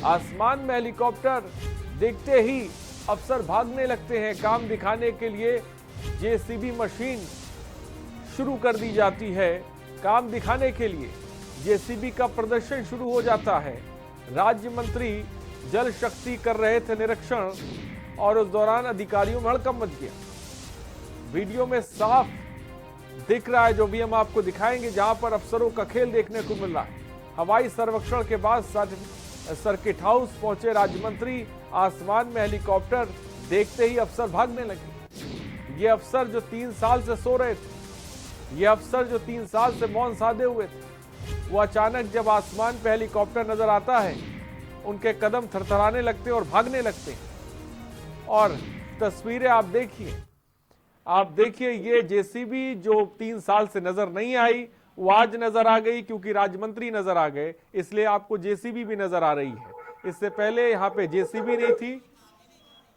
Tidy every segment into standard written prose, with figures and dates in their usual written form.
आसमान में हेलीकॉप्टर देखते ही अफसर भागने लगते हैं। काम दिखाने के लिए जेसीबी मशीन शुरू कर दी जाती है। काम दिखाने के लिए जेसीबी का प्रदर्शन शुरू हो जाता है। राज्य मंत्री जल शक्ति कर रहे थे निरीक्षण और उस दौरान अधिकारियों में हड़कंप मच गया। वीडियो में साफ दिख रहा है, जो भी हम आपको दिखाएंगे, जहां पर अफसरों का खेल देखने को मिल रहा है। हवाई सर्वेक्षण के बाद सर्किट हाउस पहुंचे राज्य मंत्री। आसमान में हेलीकॉप्टर देखते ही अफसर भागने लगे। ये अफसर जो 3 साल से सो रहे थे, ये अफसर जो 3 साल से मौन साधे हुए थे, वो अचानक जब आसमान पे हेलीकॉप्टर नजर आता है, उनके कदम थरथराने लगते हैं और भागने लगते हैं। और तस्वीरें आप देखिए, ये जेसीबी जो 3 साल से नजर नहीं आई, वो आज नजर आ गई क्योंकि राज्य मंत्री नजर आ गए, इसलिए आपको जेसीबी भी नजर आ रही है। इससे पहले यहाँ पे जेसीबी नहीं थी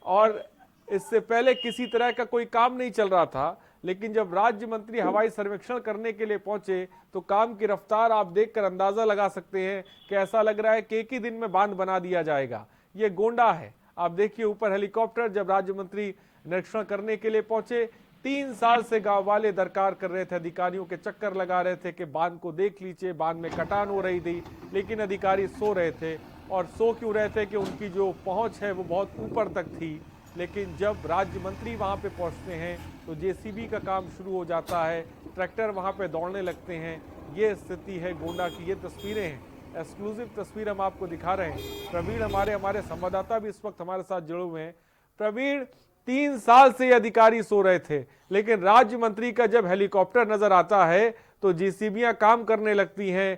और इससे पहले किसी तरह का कोई काम नहीं चल रहा था। लेकिन जब राज्य मंत्री हवाई सर्वेक्षण करने के लिए पहुंचे तो काम की रफ्तार आप देखकर अंदाजा लगा सकते हैं कि ऐसा लग रहा है कि एक ही दिन में बांध बना दिया जाएगा। ये गोंडा है। आप देखिए ऊपर हेलीकॉप्टर, जब राज्य मंत्री निरीक्षण करने के लिए पहुंचे, 3 साल से गांव वाले दरकार कर रहे थे, अधिकारियों के चक्कर लगा रहे थे कि बांध को देख लीजिए, बांध में कटान हो रही थी, लेकिन अधिकारी सो रहे थे। और सो क्यों रहे थे कि उनकी जो पहुंच है वो बहुत ऊपर तक थी। लेकिन जब राज्य मंत्री वहां पे पहुंचते हैं तो जेसीबी का काम शुरू हो जाता है, ट्रैक्टर वहां पे दौड़ने लगते हैं। ये स्थिति है गोंडा की। ये तस्वीरें हैं, एक्सक्लूसिव तस्वीर हम आपको दिखा रहे हैं। प्रवीण हमारे संवाददाता भी इस वक्त हमारे साथ जुड़े हुए हैं। प्रवीण, 3 साल से ये अधिकारी सो रहे थे, लेकिन राज्य मंत्री का जब हेलीकॉप्टर नजर आता है तो जेसीबियां काम करने लगती हैं।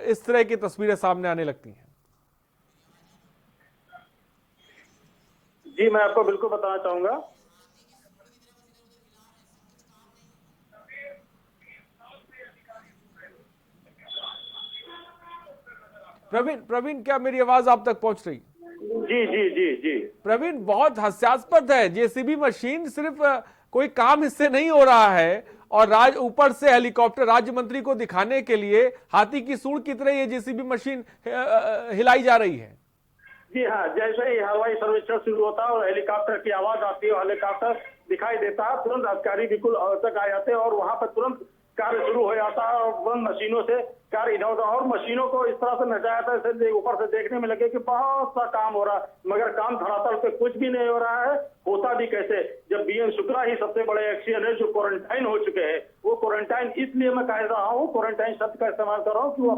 इस तरह की तस्वीरें सामने आने लगती हैं। जी, मैं आपको बिल्कुल बताना चाहूंगा। प्रवीण, क्या मेरी आवाज आप तक पहुंच रही? जी जी जी जी प्रवीण, बहुत हास्यास्पद है। जेसीबी मशीन सिर्फ कोई काम इससे नहीं हो रहा है और ऊपर से हेलीकॉप्टर राज्य मंत्री को दिखाने के लिए हाथी की सूंड की तरह ये जेसीबी मशीन हिलाई जा रही है। जी हाँ, जैसे ही हवाई सर्वेक्षण शुरू होता है और हेलीकॉप्टर की आवाज आती है, हेलीकॉप्टर दिखाई देता है, तुरंत अधिकारी बिल्कुल तक आ जाते हैं और वहां पर तुरंत कार्य शुरू हो जाता है और तुरंत मशीनों से कार्य इधर उधर, और मशीनों को इस तरह से नचाया जाता है ऊपर से देखने में लगे कि बहुत सा काम हो रहा है, मगर काम धरातल पे कुछ भी नहीं हो रहा है। होता भी कैसे, जब बीएन शुक्ला ही सबसे बड़े एक्सीडेंट है जो क्वारंटाइन हो चुके हैं। वो क्वारंटाइन इसलिए मैं कह रहा हूँ, क्वारंटाइन शब्द का इस्तेमाल कर रहा हूँ कि वो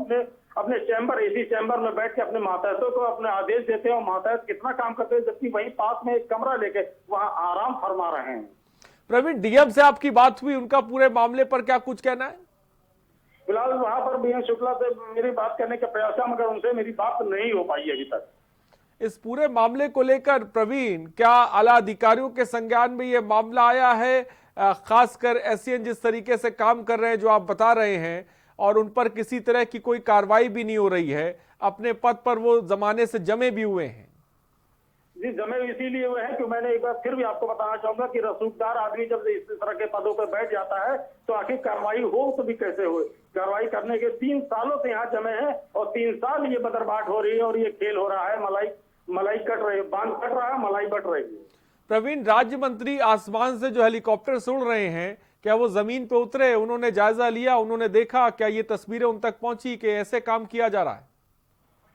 अपने चैम्बर, एसी चैम्बर में बैठ के अपने मातहतों को अपने आदेश देते हैं और मातहत कितना काम करते हैं, जबकि वहीं पास में एक कमरा लेके वहां आराम फरमा रहे हैं। प्रवीण, डीएम से आपकी बात हुई, उनका पूरे मामले पर क्या कुछ कहना है? फिलहाल वहां पर बीएन शुक्ला से मेरी बात करने का प्रयास है, मगर उनसे मेरी बात नहीं हो पाई अभी तक। इस पूरे मामले को लेकर प्रवीण, क्या आला अधिकारियों के संज्ञान में ये मामला आया है? खासकर एसडीएम जिस तरीके से काम कर रहे हैं, जो आप बता रहे हैं, और उन पर किसी तरह की कोई कार्रवाई भी नहीं हो रही है। अपने पद पर वो जमाने से जमे भी हुए हैं। जी, जमे इसीलिए हुए हैं कि मैंने एक बार फिर भी आपको बताना चाहूंगा कि रसूखदार आदमी जब इस तरह के पदों पर बैठ जाता है तो आखिर कार्रवाई हो तो भी कैसे हो। कार्रवाई करने के 3 सालों से यहाँ जमे हैं और 3 साल ये बदरबाट हो रही है और ये खेल हो रहा है। मलाई कट रही है, बांध कट रहा है, मलाई बट रही है। प्रवीण, राज्य मंत्री आसमान से जो हेलीकॉप्टर उड़ रहे हैं, क्या वो जमीन पे उतरे, उन्होंने जायजा लिया, उन्होंने देखा, क्या ये तस्वीरें उन तक पहुंची कि ऐसे काम किया जा रहा है?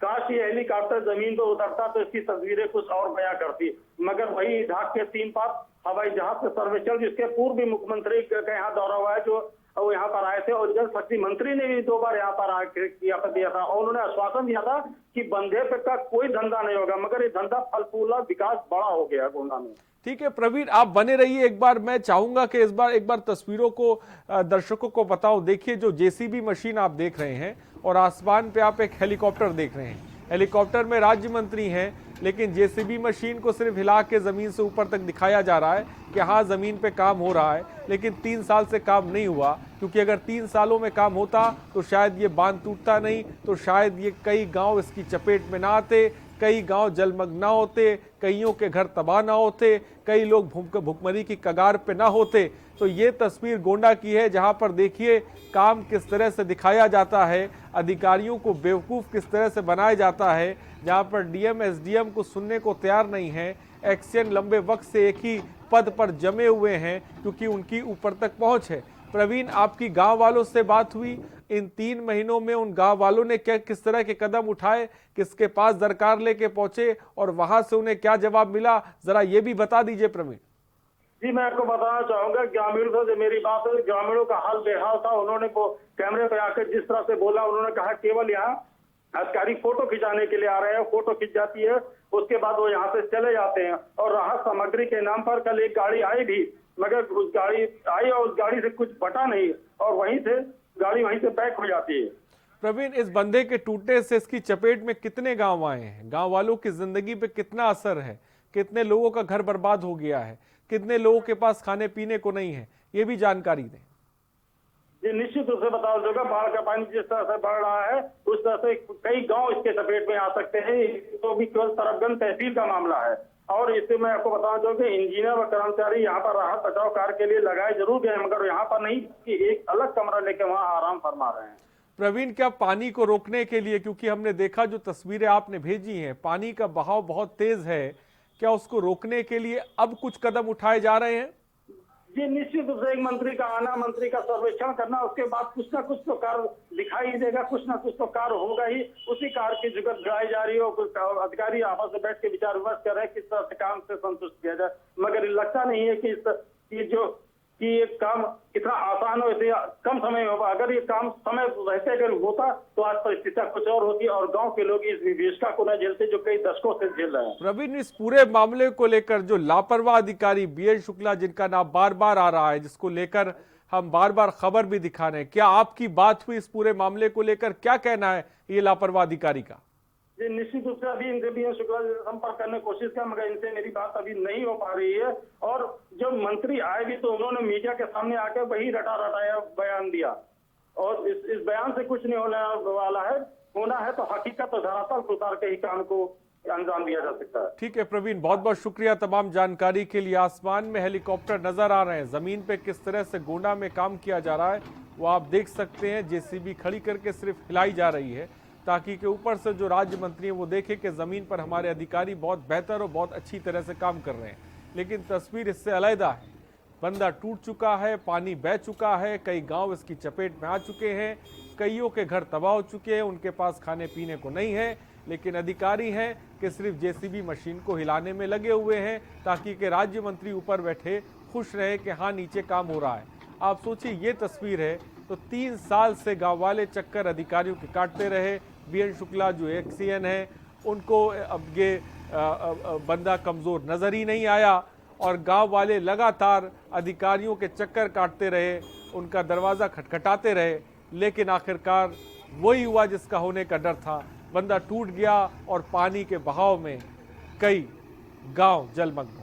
काश ये हेलीकॉप्टर जमीन पर उतरता तो इसकी तस्वीरें कुछ और बयां करती, मगर वही ढाक के 3 पात हवाई जहाज से सर्वेक्षण, जिसके पूर्व भी मुख्यमंत्री का यहाँ दौरा हुआ है, जो वो यहाँ पर आए थे और जल शक्ति मंत्री ने भी 2 बार यहाँ पर आकर दिया था और उन्होंने आश्वासन दिया था कि बंधे पे का कोई धंधा नहीं होगा, मगर ये धंधा फल फूला, विकास बड़ा हो गया गोंडा में। ठीक है प्रवीण, आप बने रहिए। एक बार मैं चाहूंगा कि इस बार एक बार तस्वीरों को दर्शकों को बताओ। देखिए, जो जेसीबी मशीन आप देख रहे हैं और आसमान पे आप एक हेलीकॉप्टर देख रहे हैं। हेलीकॉप्टर में राज्य मंत्री हैं, लेकिन जेसीबी मशीन को सिर्फ हिला के जमीन से ऊपर तक दिखाया जा रहा है कि हाँ जमीन पे काम हो रहा है, लेकिन 3 साल से काम नहीं हुआ। क्योंकि अगर 3 सालों में काम होता तो शायद ये बांध टूटता नहीं, तो शायद ये कई गांव इसकी चपेट में ना आते, कई गांव जलमग्न ना होते, कईयों के घर तबाह ना होते, कई लोग भुखमरी की कगार पे ना होते। तो ये तस्वीर गोंडा की है, जहां पर देखिए काम किस तरह से दिखाया जाता है, अधिकारियों को बेवकूफ़ किस तरह से बनाया जाता है, जहां पर डीएम एसडीएम को सुनने को तैयार नहीं है। एक्सचेंज लंबे वक्त से एक ही पद पर जमे हुए हैं क्योंकि उनकी ऊपर तक पहुंच है। प्रवीण, आपकी गांव वालों से बात हुई, इन 3 महीनों में उन गांव वालों ने क्या किस तरह के कदम उठाए, किसके पास दरकार लेके पहुंचे और वहां से उन्हें क्या जवाब मिला, जरा ये भी बता दीजिए प्रवीण। जी, मैं आपको बताना चाहूंगा, ग्रामीणों से जो मेरी बात हुई, ग्रामीणों का हाल बेहाल था। उन्होंने वो कैमरे पे आकर जिस तरह से बोला, उन्होंने कहा केवल यहाँ अधिकारी फोटो खिंचाने के लिए आ रहे हैं, फोटो खिंच जाती है, उसके बाद वो यहाँ से चले जाते हैं। और राहत सामग्री के नाम पर कल एक गाड़ी आई भी, मगर उस गाड़ी आई और उस गाड़ी से कुछ बटा नहीं और वहीं से गाड़ी वहीं से बैक हो जाती है। प्रवीण, इस बंधे के टूटने से इसकी चपेट में कितने गांव आए हैं, गांव वालों की जिंदगी पे कितना असर है, कितने लोगों का घर बर्बाद हो गया है, कितने लोगों के पास खाने पीने को नहीं है, ये भी जानकारी दें। जी, निश्चित रूप से बताओ जोगा, बाढ़ का पानी जिस तरह से बढ़ रहा है उस तरह से कई गांव इसके चपेट में आ सकते हैं। तो भी केवल तरफगंज तहसील का मामला है और इससे मैं आपको बताना चाहूँ कि इंजीनियर व कर्मचारी यहाँ पर राहत बचाव कार्य के लिए लगाए जरूर गए, मगर यहाँ पर नहीं कि एक अलग कमरा लेके वहाँ आराम फरमा रहे हैं। प्रवीण, क्या पानी को रोकने के लिए, क्योंकि हमने देखा जो तस्वीरें आपने भेजी हैं, पानी का बहाव बहुत तेज है, क्या उसको रोकने के लिए अब कुछ कदम उठाए जा रहे हैं? जी, निश्चित रूप से एक मंत्री का आना, मंत्री का सर्वेक्षण करना, उसके बाद कुछ ना कुछ तो कार्य दिखाई देगा, कुछ ना कुछ तो कार्य होगा ही। उसी कार्य की जुगत गिराई जा रही है। कुछ अधिकारी आपस में बैठ के विचार विमर्श कर रहे हैं किस तरह से काम से संतुष्ट किया जाए, मगर लगता नहीं है कि ये काम इतना आसान हो, इतने कम समय में होगा। अगर ये काम समय रहते अगर होता तो आज परिस्थितियां कुछ और होती और गांव के लोग इस विवेचना को न झेलते जो कई दशकों से झेल रहे हैं। प्रवीण, इस पूरे मामले को लेकर जो लापरवाह अधिकारी बीएन शुक्ला, जिनका नाम बार बार आ रहा है, जिसको लेकर हम बार बार खबर भी दिखा रहे हैं, क्या आपकी बात हुई इस पूरे मामले को लेकर, क्या कहना है ये लापरवाह अधिकारी का? जी, निश्चित रूप से अभी इनसे बीएन शुक्ला से संपर्क करने की कोशिश किया, मगर इनसे मेरी बात अभी नहीं हो पा रही है। और जब मंत्री आए भी तो उन्होंने मीडिया के सामने आकर वही रटाया बयान दिया और इस बयान से कुछ नहीं होने वाला है। होना है तो हकीकत और धरातल को उतार के ही काम को अंजाम दिया जा सकता है। ठीक है प्रवीण, बहुत बहुत शुक्रिया तमाम जानकारी के लिए। आसमान में हेलीकॉप्टर नजर आ रहे हैं, जमीन पे किस तरह से गोंडा में काम किया जा रहा है वो आप देख सकते हैं। जेसीबी खड़ी करके सिर्फ हिलाई जा रही है ताकि के ऊपर से जो राज्य मंत्री है वो देखे कि जमीन पर हमारे अधिकारी बहुत बेहतर और बहुत अच्छी तरह से काम कर रहे हैं। लेकिन तस्वीर इससे अलग है, बंदा टूट चुका है, पानी बह चुका है, कई गांव इसकी चपेट में आ चुके हैं, कईयों के घर तबाह हो चुके हैं, उनके पास खाने पीने को नहीं है। लेकिन अधिकारी हैं कि सिर्फ जेसीबी मशीन को हिलाने में लगे हुए हैं ताकि के राज्य मंत्री ऊपर बैठे खुश रहे कि हाँ नीचे काम हो रहा है। आप सोचिए ये तस्वीर है, तो 3 साल से गांव वाले चक्कर अधिकारियों के काटते रहे। बीएन शुक्ला जो एक्सीएन है उनको अब ये बंदा कमज़ोर नज़र ही नहीं आया और गांव वाले लगातार अधिकारियों के चक्कर काटते रहे, उनका दरवाज़ा खटखटाते रहे। लेकिन आखिरकार वही हुआ जिसका होने का डर था, बंदा टूट गया और पानी के बहाव में कई गांव जलमग्न।